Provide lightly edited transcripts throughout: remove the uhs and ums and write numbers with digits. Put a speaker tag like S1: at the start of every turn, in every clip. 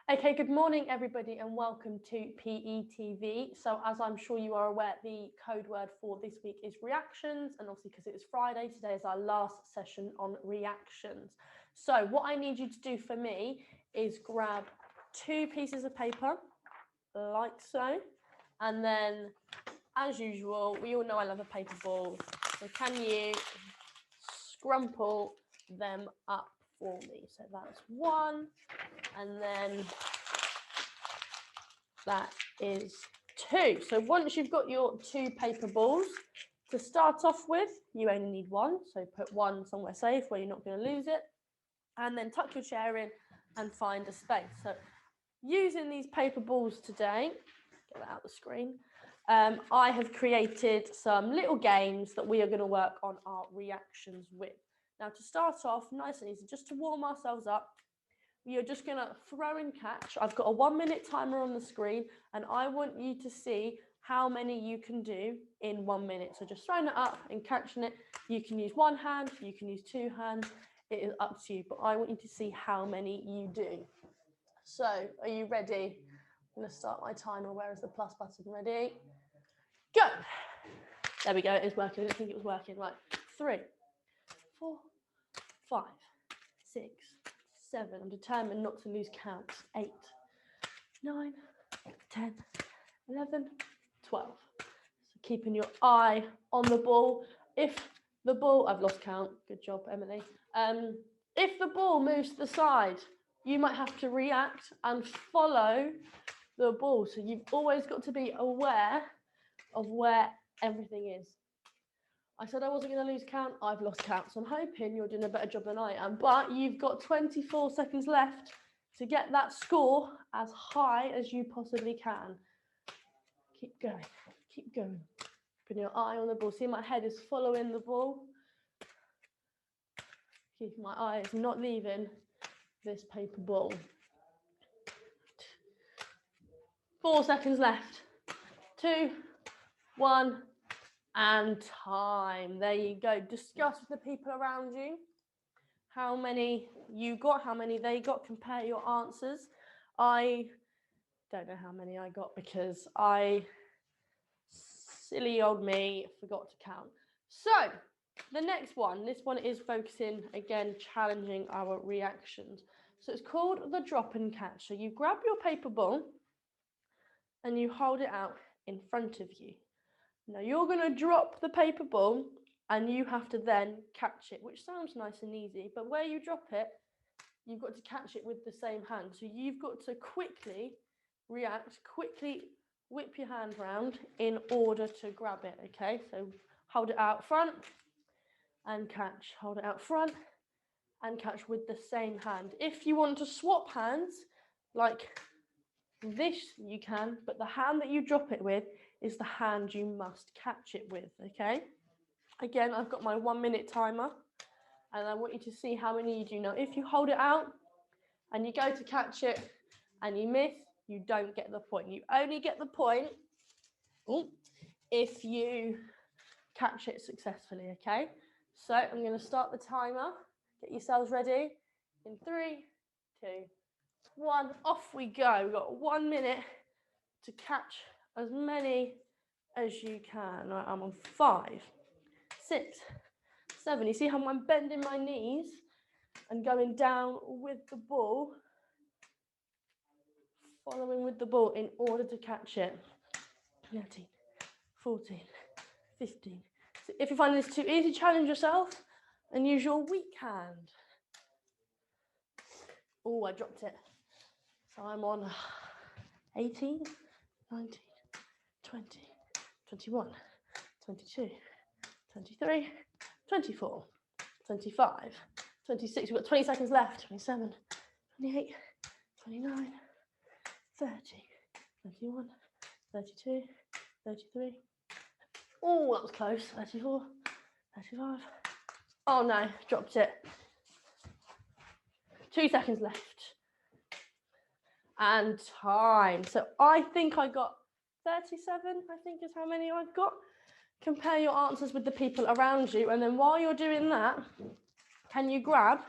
S1: Okay, good morning, everybody, and welcome to PETV. So, as I'm sure you are aware, the code word for this week is reactions, and obviously, because it is Friday, today is our last session on reactions. So, what I need you to do for me is grab two pieces of paper, like so, and then, as usual, we all know I love a paper ball. So, can you scrumple them up for me? So, that's one, and then that is two. So once you've got your two paper balls, to start off with, you only need one. So put one somewhere safe where you're not going to lose it. And then tuck your chair in and find a space. So using these paper balls today, get that out of the screen, I have created some little games that we are going to work on our reactions with. Now to start off, nice and easy, just to warm ourselves up, you're just going to throw and catch. I've got a 1 minute timer on the screen, and I want you to see how many you can do in 1 minute. So just throwing it up and catching it. You can use one hand, you can use two hands. It is up to you, but I want you to see how many you do. So are you ready? I'm going to start my timer. Where is the plus button? Ready? Go. There we go. It is working. I didn't think it was working. Right. 3, 4, 5, 6, 7. I'm determined not to lose count. 8, 9, 10, 11, 12. So keeping your eye on the ball. If the ball, I've lost count. Good job, Emily. If the ball moves to the side, you might have to react and follow the ball. So you've always got to be aware of where everything is. I said I wasn't going to lose count. I've lost count. So I'm hoping you're doing a better job than I am. But you've got 24 seconds left to get that score as high as you possibly can. Keep going. Keep going. Put your eye on the ball. See, my head is following the ball. Keep my eye is not leaving this paper ball. 4 seconds left. 2, 1. And time. There you go. Discuss with the people around you how many you got, how many they got. Compare your answers. I don't know how many I got because silly old me, forgot to count. So the next one, this one is focusing, again, challenging our reactions. So it's called the drop and catch. So you grab your paper ball and you hold it out in front of you. Now you're going to drop the paper ball and you have to then catch it, which sounds nice and easy, but where you drop it, you've got to catch it with the same hand. So you've got to quickly react, quickly whip your hand round in order to grab it, okay? So hold it out front and catch. Hold it out front and catch with the same hand. If you want to swap hands, like this, you can, but the hand that you drop it with is the hand you must catch it with, okay? Again, I've got my 1 minute timer, and I want you to see how many you do. Now, if you hold it out and you go to catch it and you miss, you don't get the point. You only get the point if you catch it successfully, okay? So I'm going to start the timer. Get yourselves ready. In 3, 2, 1, off we go. We've got 1 minute to catch as many as you can. Right, I'm on 5, 6, 7. You see how I'm bending my knees and going down with the ball, following with the ball in order to catch it. 13, 14, 15. So if you find this too easy, challenge yourself and use your weak hand. Oh, I dropped it. So I'm on 18, 19, 20, 21, 22, 23, 24, 25, 26. We've got 20 seconds left. 27, 28, 29, 30, 31, 32, 33. Oh, that was close. 34, 35. Oh no, dropped it. 2 seconds left. And time. So I think I got 37, I think is how many I've got. Compare your answers with the people around you. And then while you're doing that, can you grab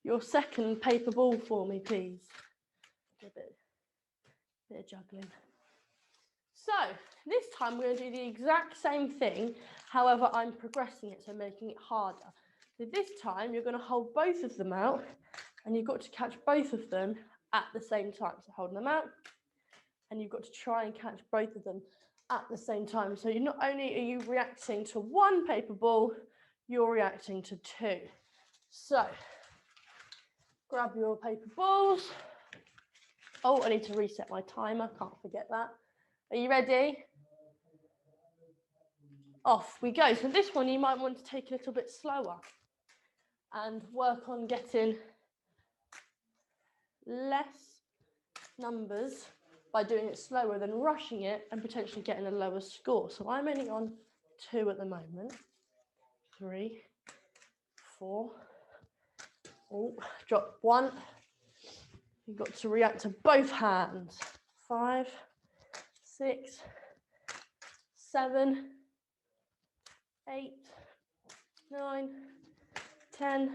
S1: your second paper ball for me, please? do a bit of juggling. So this time we're going to do the exact same thing. However, I'm progressing it, so making it harder. So this time you're going to hold both of them out, and you've got to catch both of them at the same time. So holding them out, and you've got to try and catch both of them at the same time. So you're not only are you reacting to one paper ball, you're reacting to two. So grab your paper balls. Oh, I need to reset my timer. Can't forget that. Are you ready? Off we go. So this one you might want to take a little bit slower and work on getting less numbers by doing it slower than rushing it and potentially getting a lower score. So I'm only on 2 at the moment. 3, 4. Oh, drop 1. You've got to react to both hands. 5, 6, 7, 8, 9, 10.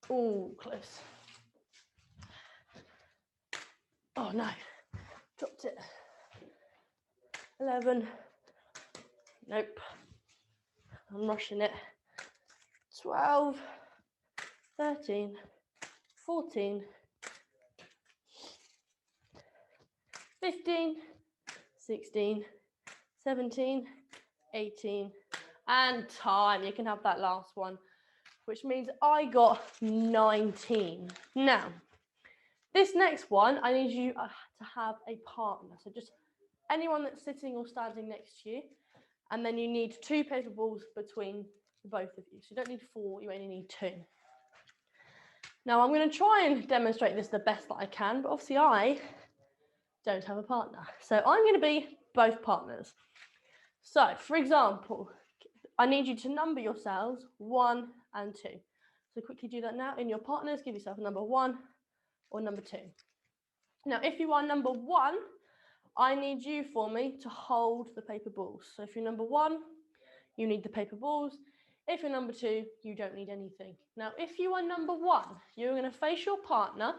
S1: Oh, close. Oh no, dropped it. 11. Nope. I'm rushing it. 12, 13, 14, 15, 16, 17, 18, and time. You can have that last one, which means I got 19. Now, this next one, I need you to have a partner. So just anyone that's sitting or standing next to you. And then you need 2 paper balls between the both of you. So you don't need 4, you only need 2. Now I'm going to try and demonstrate this the best that I can, but obviously I don't have a partner. So I'm going to be both partners. So for example, I need you to number yourselves 1 and 2. So quickly do that now. In your partners, give yourself number 1 or number 2. Now if you are number 1, I need you for me to hold the paper balls. So if you're number 1, you need the paper balls. If you're number 2, you don't need anything. Now, if you are number 1, you're going to face your partner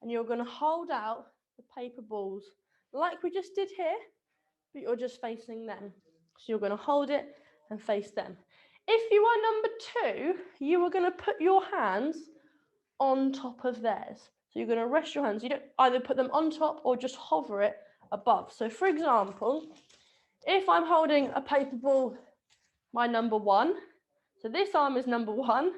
S1: and you're going to hold out the paper balls like we just did here, but you're just facing them. So you're going to hold it and face them. If you are number 2, you are going to put your hands on top of theirs. So you're going to rest your hands. You don't either put them on top or just hover it above. So for example, if I'm holding a paper ball, my number 1, so this arm is number 1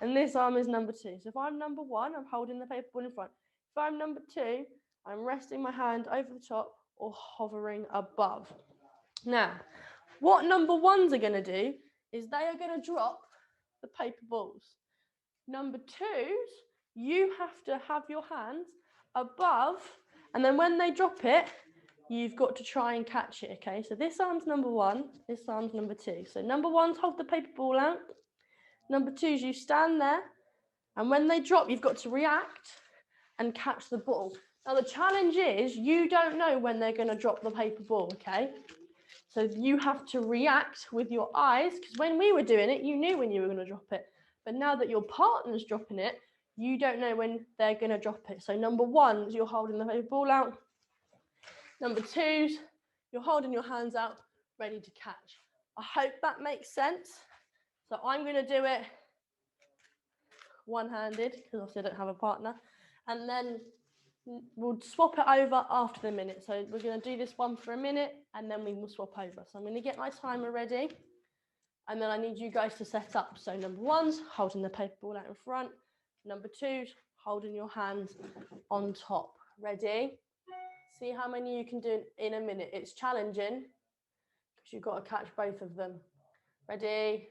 S1: and this arm is number 2. So if I'm number 1, I'm holding the paper ball in front. If I'm number 2, I'm resting my hand over the top or hovering above. Now, what number 1s are going to do is they are going to drop the paper balls. Number 2s, you have to have your hands above, and then when they drop it, you've got to try and catch it, okay? So this arm's number 1, this arm's number 2. So number 1's hold the paper ball out. Number 2's you stand there, and when they drop, you've got to react and catch the ball. Now the challenge is you don't know when they're going to drop the paper ball, okay? So you have to react with your eyes, because when we were doing it, you knew when you were going to drop it. But now that your partner's dropping it, you don't know when they're going to drop it. So number 1's you're holding the paper ball out. Number 2's, you're holding your hands out, ready to catch. I hope that makes sense. So I'm going to do it one-handed, because obviously I don't have a partner. And then we'll swap it over after the minute. So we're going to do this one for a minute, and then we will swap over. So I'm going to get my timer ready, and then I need you guys to set up. So number 1's holding the paper ball out in front. Number 2's holding your hands on top. Ready? See how many you can do in a minute. It's challenging because you've got to catch both of them. Ready?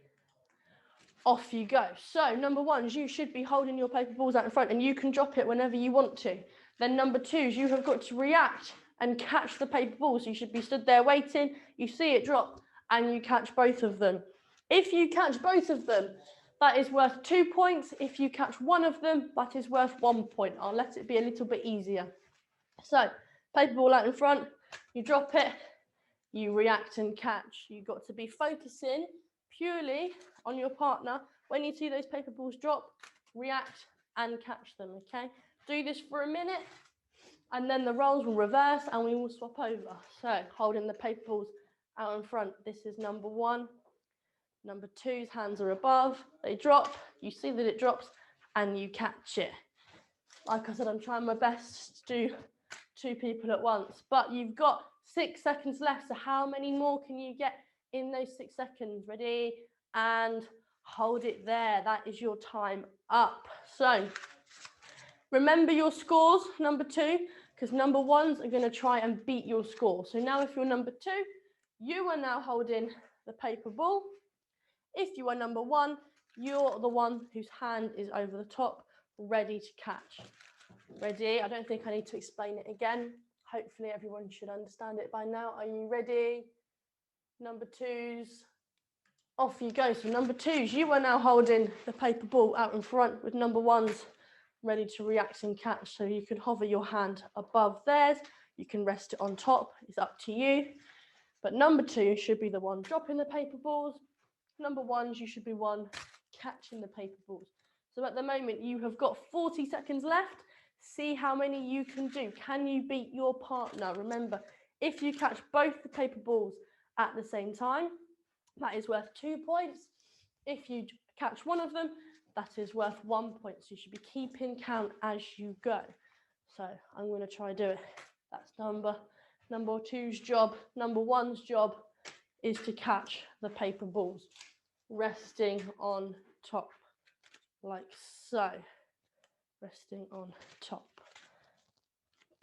S1: Off you go. So number 1's you should be holding your paper balls out in front, and you can drop it whenever you want to. Then number 2's you have got to react and catch the paper balls. You should be stood there waiting. You see it drop and you catch both of them. If you catch both of them, that is worth 2 points. If you catch one of them, that is worth 1 point. I'll let it be a little bit easier. So paper ball out in front, you drop it, you react and catch. You've got to be focusing purely on your partner. When you see those paper balls drop, react and catch them, okay? Do this for a minute, And then the roles will reverse and we will swap over. So holding the paper balls out in front. This is number 1. Number 2's hands are above. They drop. You see that it drops and you catch it. Like I said, I'm trying my best to do 2 people at once. But you've got 6 seconds left. So how many more can you get in those 6 seconds? Ready? And hold it there. That is your time up. So remember your scores, number 2, because number 1s are going to try and beat your score. So now if you're number 2, you are now holding the paper ball. If you are number 1, you're the one whose hand is over the top, ready to catch. Ready? I don't think I need to explain it again. Hopefully everyone should understand it by now. Are you ready? Number 2s, off you go. So number 2s, you are now holding the paper ball out in front with number 1s ready to react and catch. So you can hover your hand above theirs. You can rest it on top. It's up to you. But number 2 should be the one dropping the paper balls. Number 1s, you should be one catching the paper balls. So at the moment, you have got 40 seconds left. See how many you can do. Can you beat your partner? Remember, if you catch both the paper balls at the same time, that is worth 2 points. If you catch one of them, that is worth 1 point. So you should be keeping count as you go. So I'm going to try to do it. That's number 2's job. Number 1's job is to catch the paper balls, resting on top, like so. Resting on top.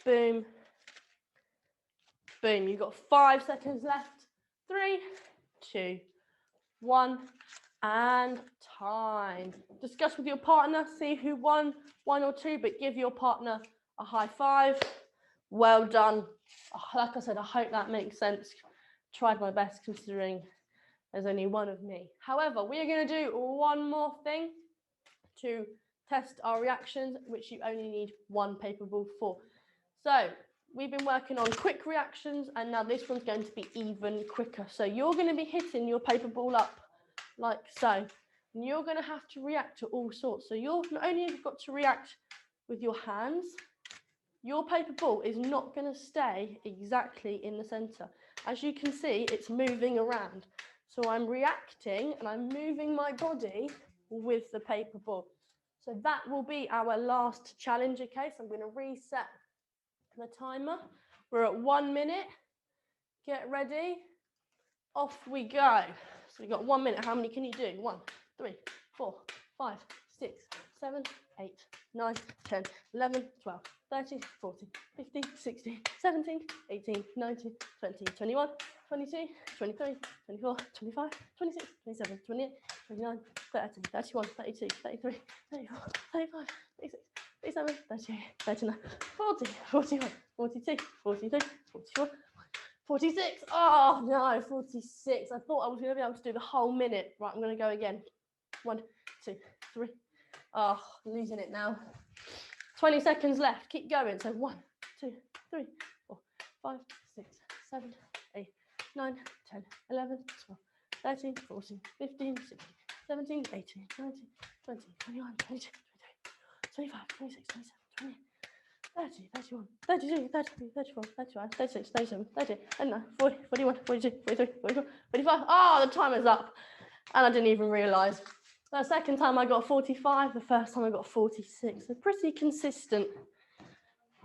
S1: Boom. Boom. You've got 5 seconds left. 3, 2, 1, and time. Discuss with your partner, see who won, 1 or 2, but give your partner a high five. Well done. Like I said, I hope that makes sense. Tried my best considering there's only one of me. However, we are going to do one more thing to test our reactions, which you only need 1 paper ball for. So we've been working on quick reactions, and now this one's going to be even quicker. So you're going to be hitting your paper ball up like so, and you're going to have to react to all sorts. So you've not only got to react with your hands, your paper ball is not going to stay exactly in the center. As you can see, it's moving around. So I'm reacting and I'm moving my body with the paper ball. So that will be our last challenge, okay? So I'm going to reset the timer. We're at 1 minute. Get ready. Off we go. So we've got 1 minute. How many can you do? 1, 3, 4, 5, 6, 7, 8, 9, 10, 11, 12, 13, 14, 15, 16, 17, 18, 19, 20, 21, 22, 23, 24, 25, 26, 27, 28, 29, 30, 31, 32, 33, 34, 35, 36, 37, 38, 39, 40, 41, 42, 43, 44, 46. Oh no, 46. I thought I was going to be able to do the whole minute. Right, I'm going to go again. 1, 2, 3. Oh, losing it now. 20 seconds left. Keep going. So 1, 2, 3, 4, 5, 6, 7, 8, 9, 10, 11, 12, 13, 14, 15, 16, 17, 18, 19, 20, 21, 22, 23, 25, 26, 27, 28. 30, 31, 32, 33, 34, 35, 36, 37, 38, 39, 40, 41, 42, 43, 44, 45. Oh, the time is up. And I didn't even realise. The second time I got 45, the first time I got 46. So pretty consistent,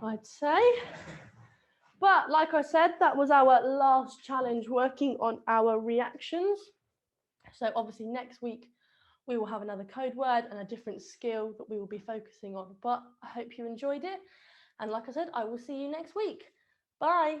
S1: I'd say. But like I said, that was our last challenge working on our reactions. So obviously next week, we will have another code word and a different skill that we will be focusing on. But I hope you enjoyed it. And like I said, I will see you next week. Bye.